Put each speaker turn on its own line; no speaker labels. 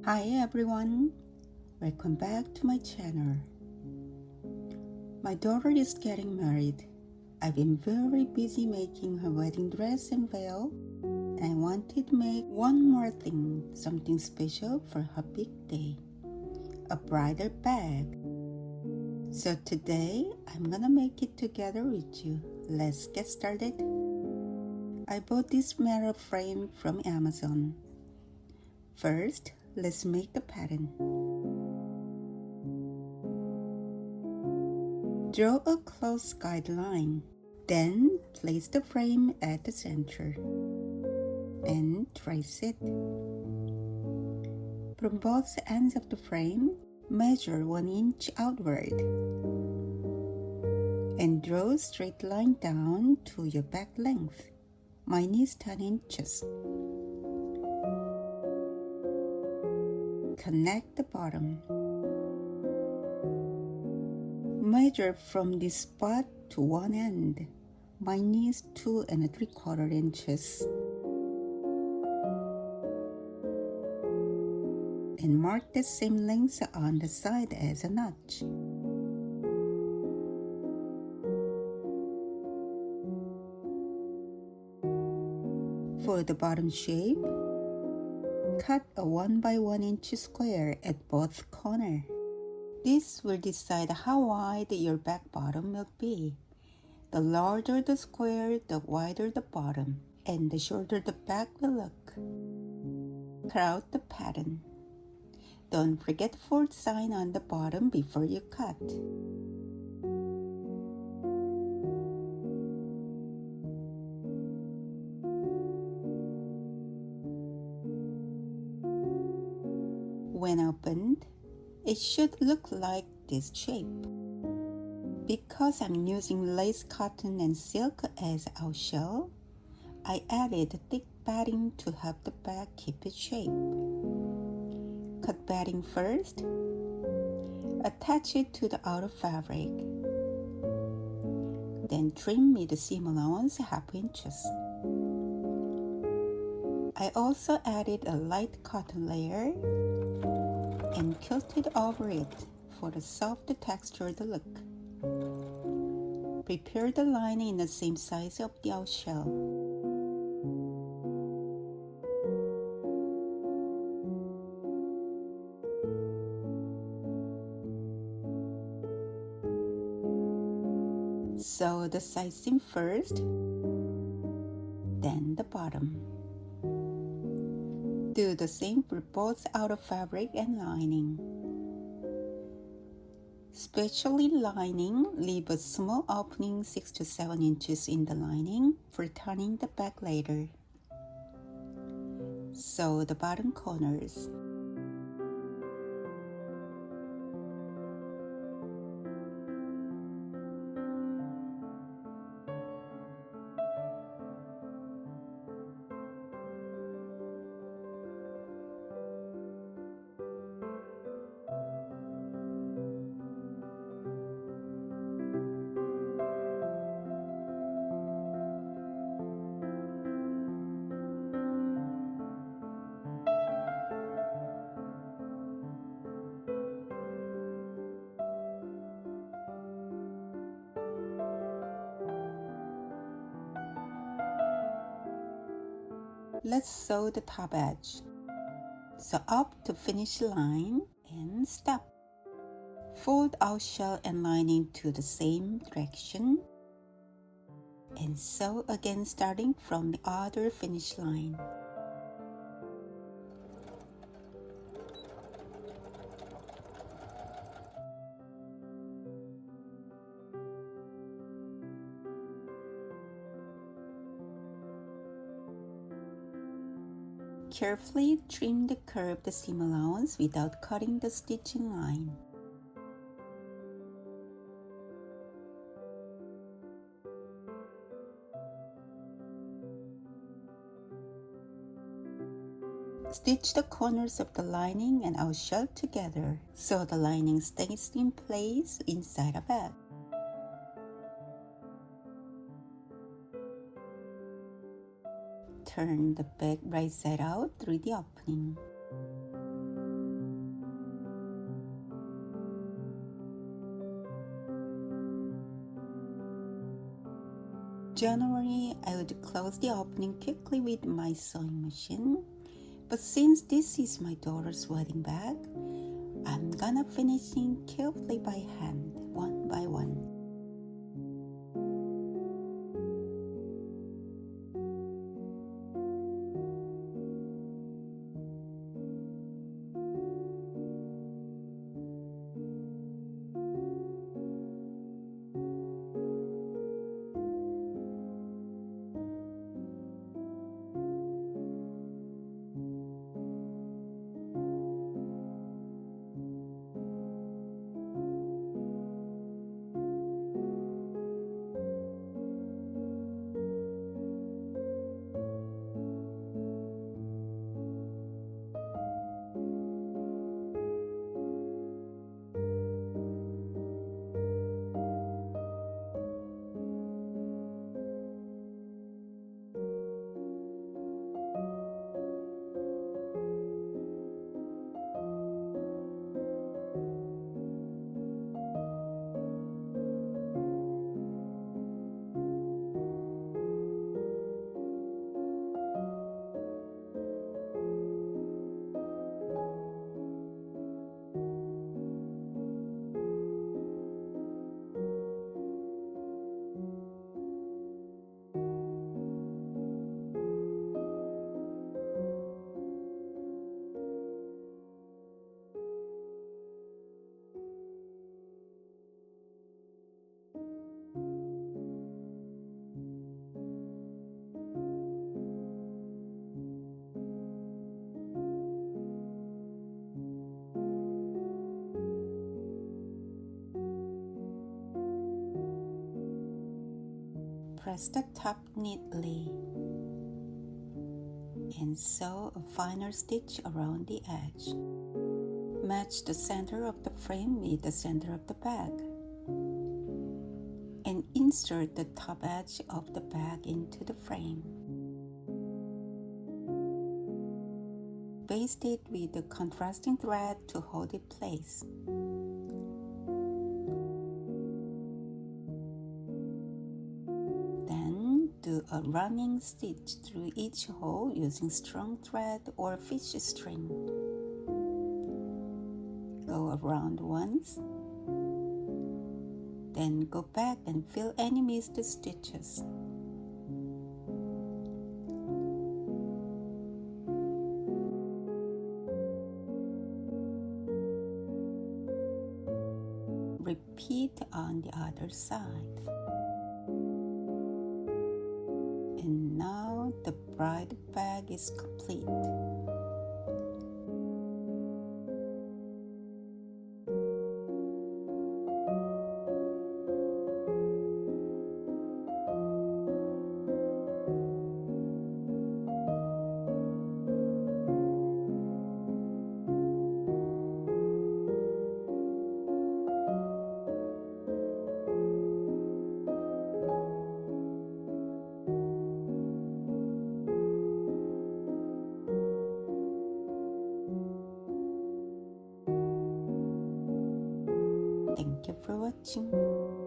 Hi everyone, welcome back to my channel. My daughter is getting married. I've been very busy making her wedding dress and veil, and I wanted to make one more thing, something special for her big day, a bridal bag. So today I'm gonna make it together with you. Let's get started. I bought this metal frame from Amazon. First, let's make the pattern. Draw a close guideline. Then place the frame at the center and trace it. From both ends of the frame, measure 1 inch outward and draw a straight line down to your back length. Mine is 10 inches. Connect the bottom. Measure from this spot to one end. Mine is 2 3/4 inches. And mark the same length on the side as a notch. For the bottom shape, cut a 1 by 1 inch square at both corners. This will decide how wide your back bottom will be. The larger the square, the wider the bottom, and the shorter the back will look. Cut out the pattern. Don't forget the fold sign on the bottom before you cut. When opened, it should look like this shape. Because I'm using lace, cotton, and silk as outshell, I added thick batting to help the bag keep its shape. Cut batting first. Attach it to the outer fabric. Then trim with the seam allowance 1/2 inches. I also added a light cotton layer and quilted over it for the soft textured look. Prepare the lining in the same size of the outshell. Sew the side seam first, then the bottom. Do the same for both outer fabric and lining. Especially lining, leave a small opening 6 to 7 inches in the lining for turning the back later. Sew the bottom corners. Let's sew the top edge. Sew up to finish line and stop. Fold outshell and lining to the same direction and sew again starting from the other finish line. Carefully trim the curved seam allowance without cutting the stitching line. Stitch the corners of the lining and outshell together so the lining stays in place inside a bag. Turn the bag right side out through the opening. Generally, I would close the opening quickly with my sewing machine, but since this is my daughter's wedding bag, I'm gonna finishing carefully by hand, one by one. Press the top neatly and sew a final stitch around the edge. Match the center of the frame with the center of the bag and insert the top edge of the bag into the frame. Baste it with the contrasting thread to hold it place. Then do a running stitch through each hole using strong thread or fish string. Go around once, then go back and fill any missed stitches. Repeat on the other side. And now the bride bag is complete. Thank you for watching.